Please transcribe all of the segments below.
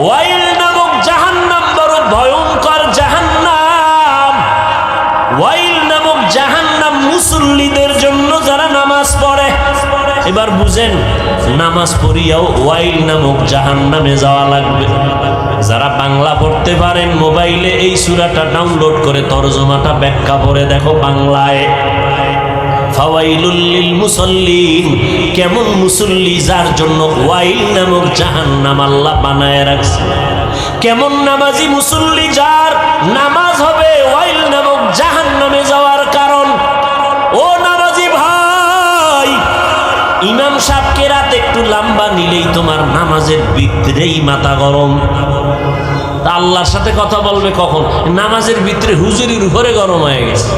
ওয়াইল নামক জাহান্নাম বড় ভয়ঙ্কর জাহান্নাম। ওয়াইল নামক জাহান্নাম মুসল্লিদের জন্য যারা নামাজ পড়ে। এবার বুঝেন, নামাজ পড়িয়াও ওয়াইল নামক জাহান্নামে যাওয়া লাগবে। যারা বাংলা পড়তে পারেন মোবাইলে এই সূরাটা ডাউনলোড করে তরজমাটা ব্যাখ্যা পড়ে দেখো বাংলায়। ফাওয়াইলুল লিল মুসাল্লিন, কেমন মুসল্লি যার জন্য ওয়াইল নামক জাহান্নাম আল্লাহ বানায় রাখছে। কেমন নামাজি মুসল্লি যার নামাজ হবে ওয়াইল নামক জাহান্নামে যাওয়ার কারণ। ও নামাজি ভাই, ইমাম সাহেবকে রাত একটু লম্বা নিলেই তোমার নামাজের ভিতরেই মাথা গরম। তা আল্লাহর সাথে কথা বলবে কখন? নামাজের ভিতরে হুজুরির উপরে গরম হয়ে গেছে।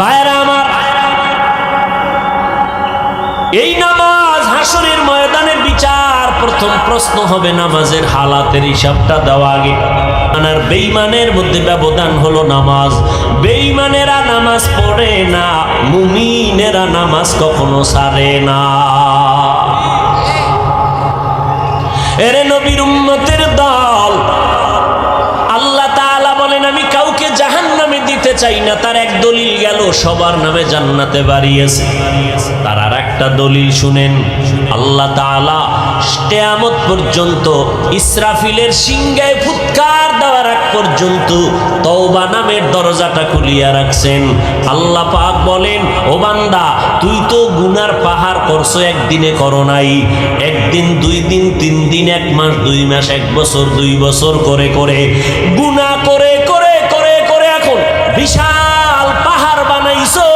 ভাইরা আমার, এই নামাজ হাসরের ময়দানে বিচার। প্রথম প্রশ্ন হবে নামাজের হালাতের হিসাবটা দেওয়া আগে। আর বেঈমানের মধ্যে ব্যবধান হলো নামাজ। বেঈমানেরা নামাজ পড়ে না, মুমিনেরা নামাজ কখনো ছাড়ে না। এরে নবীর উম্মতের দল, আল্লাহ তাআলা বলেন আমি কাউকে জাহান্নামে দিতে চাই না। তার এক দলিল গেল, সবার নামে জান্নাতে বাড়িয়েছে। তার আর একটা দলিল শুনেন, আল্লাহ তাআলা কিয়ামত পর্যন্ত ইসরাফিলের সিংহায় ফুৎকার দেওয়ার আগ পর্যন্ত তওবা নামের দরজাটা খুলিয়া রাখছেন। আল্লাহ পাক বলেন, ও বান্দা, তুই তো গুনার পাহাড় করছো, একদিনে করো নাই। একদিন, 2 দিন, 3 দিন, 1 মাস, 2 মাস, 1 বছর, 2 বছর করে করে গুনাহ করে করে করে করে এখন বিশাল পাহাড় বানাইছো।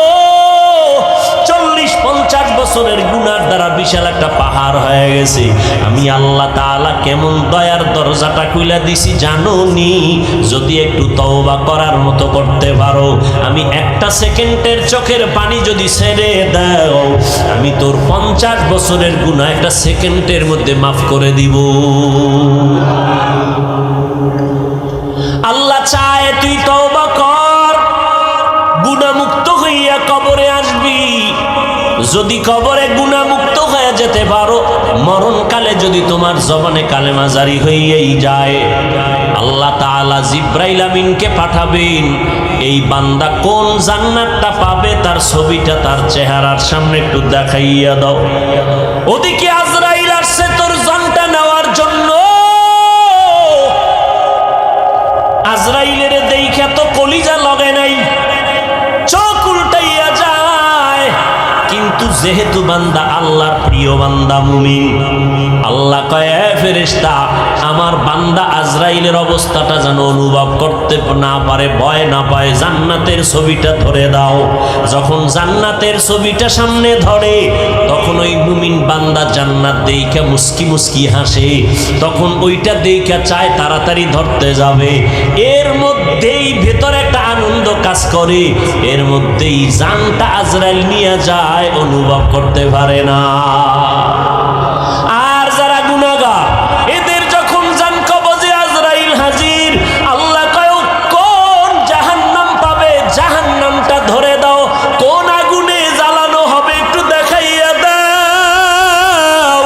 40-50 বছরের গুনার দ্বারা বিশাল একটা পাহাড় হয়ে গেছে। আমি আল্লাহ তাআলা কেমন দয়ার দরজাটা খুলে দিছি জানো নি? যদি একটু তওবা করার মতো করতে পারো, আমি একটা সেকেন্ডের চোখের পানি যদি ছেড়ে দাও, আমি তোর 50 বছরের গুনাহ একটা সেকেন্ডের মধ্যে মাফ করে দিব। আল্লাহ চায় তুই তওবা কর, গুনাহমুক্ত হইয়া কবরে আসবি। যদি কবরে গুনাহমুক্ত হয়ে যেতে পারো, মরণকালে যদি তোমার জবানে কালেমা জারি হইয়াই যায়, আল্লাহ তাআলা জিবরাইল আমিনকে পাঠাবেন। এই বান্দা কোন জান্নাতটা পাবে তার ছবিটা তার চেহারার সামনে একটু দেখাইয়া দাও। ওদিকে আজরাইল আসছে তোর জানটা নেওয়ার জন্য। আজরাইলের দেইখা তো কলিজা লগে নাই, চোখ উল্টাইয়া যায়। কিন্তু যেহেতু বান্দা আল্লাহর প্রিয় বান্দা মুমিন, আল্লাহ কয়, ফেরেশতা, আমার বান্দা আজরাইলের অবস্থাটা যেন অনুভব করতে না পারে, ভয় না পায়, জান্নাতের ছবিটা ধরে দাও। যখন জান্নাতের ছবিটা সামনে ধরে, তখন ওই মুমিন বান্দা জান্নাত দেইখা মুস্কি মুস্কি হাসে। তখন ওইটা দেইখা চায় তাড়াতাড়ি ধরতে যাবে। এর মধ্যেই ভেতরে একটা আনন্দ কাজ করে, এর মধ্যেই জানটা আজরাইল নিয়ে যায়, অনুভব করতে পারে না। আর যারা গুনাহগার, এদের যখন জান কবজে আজরাইল হাজির, আল্লাহ কয় কোন জাহান্নাম পাবে, জাহান্নামটা ধরে দাও। কোন আগুনে জ্বালানো হবে একটু দেখাইয়া দাও।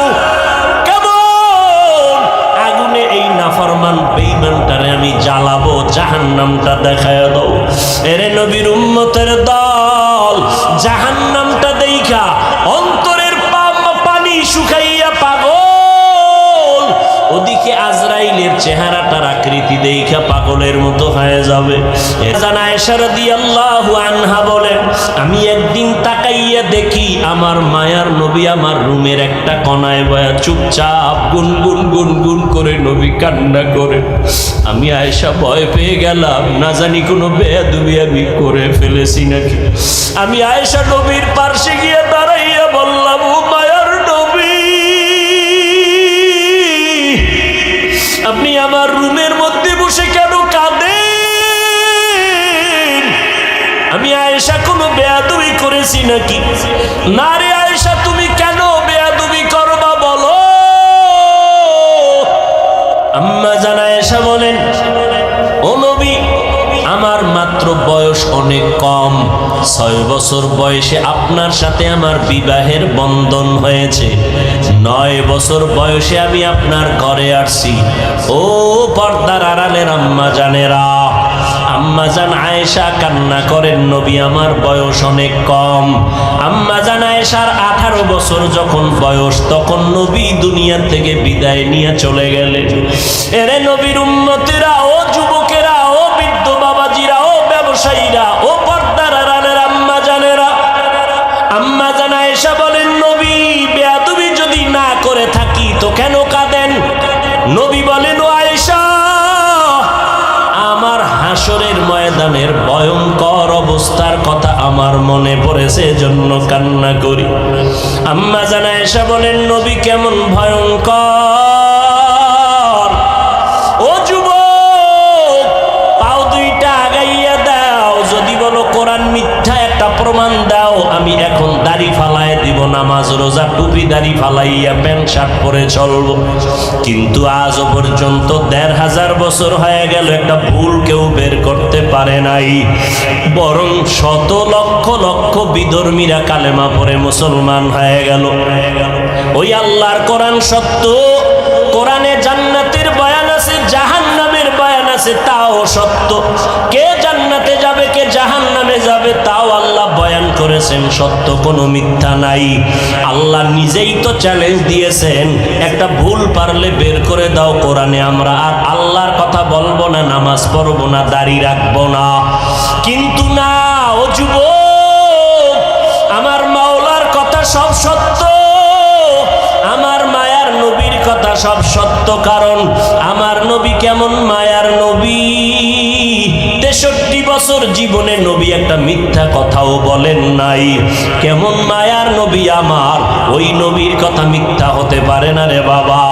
কেমন আগুনে এই নাফরমান বেঈমানটারে আমি জ্বালাবো, জাহান্নামটা দেখাইয়া দাও। এরে নবীর উম্মতের দল, জাহান্নামটা দেইখা অন্তরের পানি শুকাইয়া পাগল। ওদিকে আজরাইলের চেহারাটার আকৃতি দেইখা পাগলের মতো হয়ে যাবে। জানা আয়েশা রাদিয়াল্লাহু আনহা বলেন, আমি একদিন তাকাইয়া দেখি আমার মায়ার নবী আমার রুমের একটা কোণায় বয়া চুপচাপ গুনগুন গুনগুন করে নবী কান্না করে। আমি আয়েশা ভয় পেয়ে গেলাম, না জানি কোনো বেয়াদবি আমি করে ফেলেছি নাকি। আমি আয়েশা নবীর পাশে গিয়ে দাঁড়াইয়া বললাম, ও মায়ার নবী, আপনি আমার রুমের মধ্যে বসে কেন কাঁদেন? আমি আয়েশা কোনো বেয়াদবি করেছি নাকি? না রে আয়েশা, তুমি কেন বেয়াদবি করবা বলো? আম্মা জান আয়েশা বলেন, ও নবী, আমার আমার মাত্র বয়স অনেক কম, 6 বছর বয়সে আপনার সাথে আমার বিবাহের বন্ধন হয়েছে, 9 বছর বয়সে আমি আপনার ঘরে আসছি। ও পর্দার আড়ালের আম্মা জানেরা, আম্মা জান আয়েশা কান্না করেন, নবী আমার বয়স অনেক কম। আম্মা জান আয়েশার 18 বছর যখন বয়স, তখন নবী দুনিয়া থেকে বিদায় নিয়ে চলে গেলেন। এরে নবীর উম্মতেরা, ও যুবকেরা, ও বৃদ্ধ বাবাজিরা, ও ব্যবসায়ীরা, ও পর্দার আড়ালের আম্মা জানেরা, আম্মা জান আয়েশা বলেন, নবী বেয়াদবি যদি না করে থাকি তো কেন কাঁদেন? নবী বলেন, ও আয়েশা, আমার হাসরের ময়দানের ভয়ঙ্কর অবস্থার কথা আমার মনে পড়েছে, এজন্য কান্না করি। আম্মা জান আয়েশা বলেন, নবী কেমন ভয়ঙ্কর? ও যুবক, পাও দুইটা আগাইয়া দাও, যদি বলো কোরআন মিথ্যা একটা প্রমাণ দাও, আমি এখন দাড়ি ফালায় দিব, নামাজ রোজা টুপি দাড়ি ফালাইয়া প্যান্ট শার্ট পরে চলবো। কিন্তু আজও পর্যন্ত 1500 বছর হয়ে গেল, একটা ভুল কেউ বের করতে পারে নাই, বরং শত লক্ষ লক্ষ বিধর্মীরা কালেমা পড়ে মুসলমান হয়ে গেল। ওই আল্লাহর কোরআন সত্য, কোরআনে জান্নাতের বয়ান আছে, জাহান্নামের বয়ান আছে, তাও সত্য। কে জান্নাতে যাবে, কে জাহান্নামে যাবে, তাও আল্লাহ বয়ান করেছেন, সত্য, কোনো মিথ্যা নাই। আল্লাহ নিজেই তো চ্যালেঞ্জ দিয়েছেন, একটা ভুল পারলে বের করে দাও কোরআনে, আমরা আর আল্লাহর কথা বলবো না, নামাজ পড়বো না, দাড়ি রাখবো না। কিন্তু না, ও যুবক, আমার মাওলার কথা সব সত্য, আমার মায়ার নবীর কথা সব সত্য। কারণ আমার নবী কেমন মায়ার নবী, 63 বছর জীবনে নবী একটা মিথ্যা কথাও বলেন নাই। কেমন মায়ার নবী আমার, ওই নবীর কথা মিথ্যা হতে পারে না রে বাবা।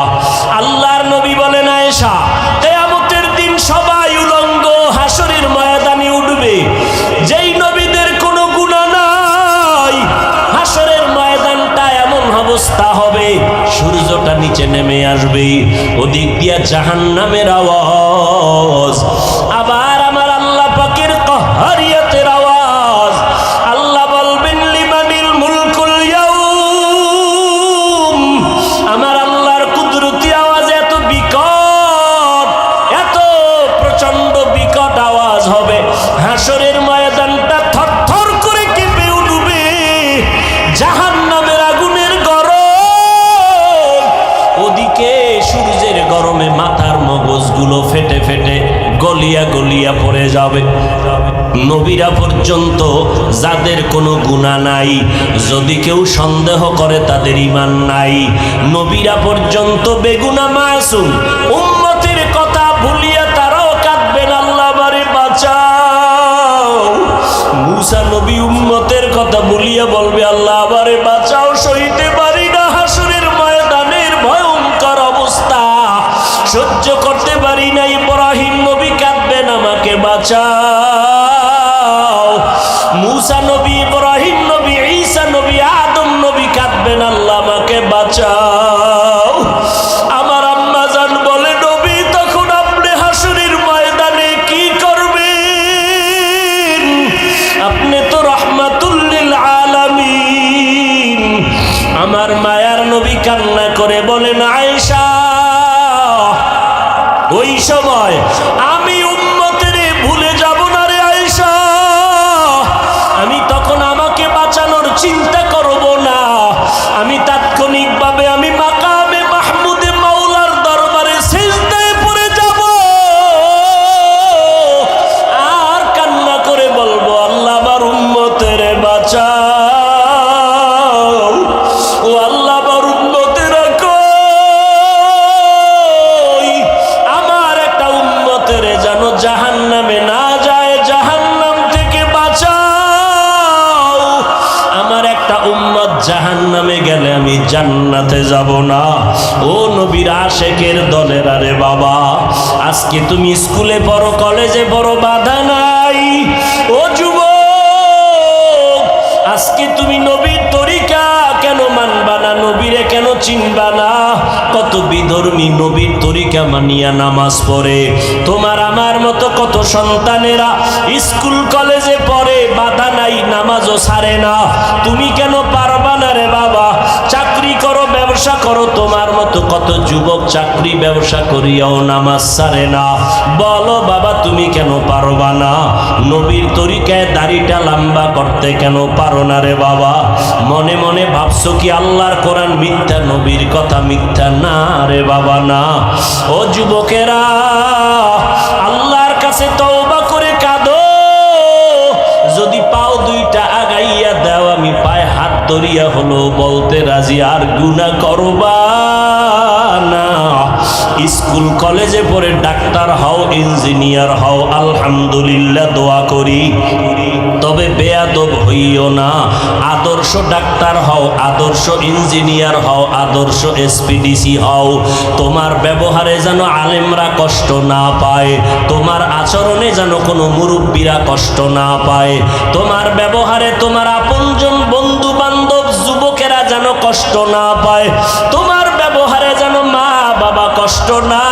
আল্লাহর নবী বলেন, আয়েশা, কিয়ামতের দিন সবাই উলঙ্গ হাসরের ময়দানে উঠবে, যেই নবীদের কোনো গুনাহ নাই, হাসরের ময়দানটা এমন অবস্থা হবে, সূর্যটা নিচে নেমে আসবে, ওদিক দিয়া জাহান্নামের আওয়াজ, আবার আমার আল্লাহ পাকের কাহরিয়াতের আওয়াজ। আল্লাহ বলবেন, লিমানিল মুলকুল ইয়াউম, আমার আল্লাহর কুদরতি আওয়াজ এত বিকট, এত প্রচন্ড বিকট আওয়াজ হবে, হাসরের ময়দানটা থরথর করে কেঁপে উঠবে, জাহান্নামের আগুনের গরম, ওদিকে সূর্যের গরমে মাথার মগজগুলো ফেটে ফেটে গলিয়া গলিয়া পড়ে যাবে। নবীরা পর্যন্ত যাদের কোনো গুনাহ নাই, যদি কেউ সন্দেহ করে তাদের ঈমান নাই, নবীরা পর্যন্ত বেগুনাহ মাসুম, উম্মতের কথা ভুলিয়া তারাও কাঁদবেন, আল্লাহ আমারে বাঁচাও। মুসা নবী উম্মতের কথা ভুলিয়া বলবে, আল্লাহ আমারে বাঁচাও, সইতে পারি না, হাসরের ময়দানের ভয়ঙ্কর অবস্থা সহ্য করতে পারি না। ইব্রাহিম নবী কাঁদবেন, আমাকে বাঁচাও। মুসা নবী, ইব্রাহিম নবী, ঈসা নবী, আদম নবী কাঁদবেন, আল্লাহ আমাকে বাঁচাও। আমার আম্মা জান বলে, নবী তখন আপনি হাসরের ময়দানে কি করবেন? আপনি তো রাহমাতুল লিল আলামিন। আমার মায়ার নবী কান্না করে বলেন, আয়েশা, ওই সময় আমি উম্মতের ভুলে যাব না রে আয়েশা, আমি তখন আমাকে বাঁচানোর চিন্তা করব না, আমি তাৎক্ষণিকভাবে আমি মাকামে মাহমুদে মাওলার দরবারে সিজদায় পড়ে যাব, আর কান্না করে বলবো, আল্লাহ আমার উম্মতের বাঁচাও, ও আল্লাহ আমার উম্মতের যেন জাহান্নামে না যায়, জাহান্নাম থেকে বাঁচাও। আমার একটা উম্মত জাহান্নামে গেলে আমি জান্নাতে যাব না। ও নবীর আশেকের দলের, আরে বাবা, আজকে তুমি স্কুলে পড়ো, কলেজে পড়ো, বাধা নাই। ও যুবক, আজকে তুমি নবীর তরিকা কেন মানবা না, নবীরে কেন চিনবা না? কত বিধ ধর্মী নবীর তরিকা মানিয়া নামাজ পড়ে। তোমার আমার মতো কত সন্তানেরা স্কুল কলেজে পড়ে, বাধা নাই, নামাজও ছাড়ে না। তুমি কেন পারবা না রে বাবা? চাকরি করো, ব্যবসা করো, তোমার মতো কত যুবক চাকরি ব্যবসা করিয়াও নামাজ ছাড়ে না। বলো বাবা তুমি কেন পারবা না? নবীর তরিকায় দাড়িটা লম্বা করতে কেন পারো না রে বাবা? মনে মনে ভাবছো কি আল্লাহর কোরআন মিথ্যা, নবীর কথা মিথ্যা? না রে বাবা না। ও যুবকেরা, আল্লাহর কাছে তওবা করে কাঁদো। যদি পাও দুইটা আগাইয়া দাও, আমি পায়ে হাত ধরিয়া হলো বলতে রাজি, আর গুনাহ করবা না। স্কুল কলেজে পড়ে ডাক্তার হও, ইঞ্জিনিয়ার হও, আলহামদুলিল্লাহ দোয়া করি। তবে বেয়াদব হইও না। আদর্শ ডাক্তার হও, আদর্শ ইঞ্জিনিয়ার হও, আদর্শ এসপিডিসি হও। তোমার ব্যবহারে যেন আলেমরা কষ্ট না পায়, তোমার আচরণে যেন কোনো মুরব্বীরা কষ্ট না পায়, তোমার ব্যবহারে তোমার আপনজন বন্ধু বান্ধব যুবকেরা যেন কষ্ট না পায়, তোমার ব্যবহারে যেন মা বাবা কষ্ট না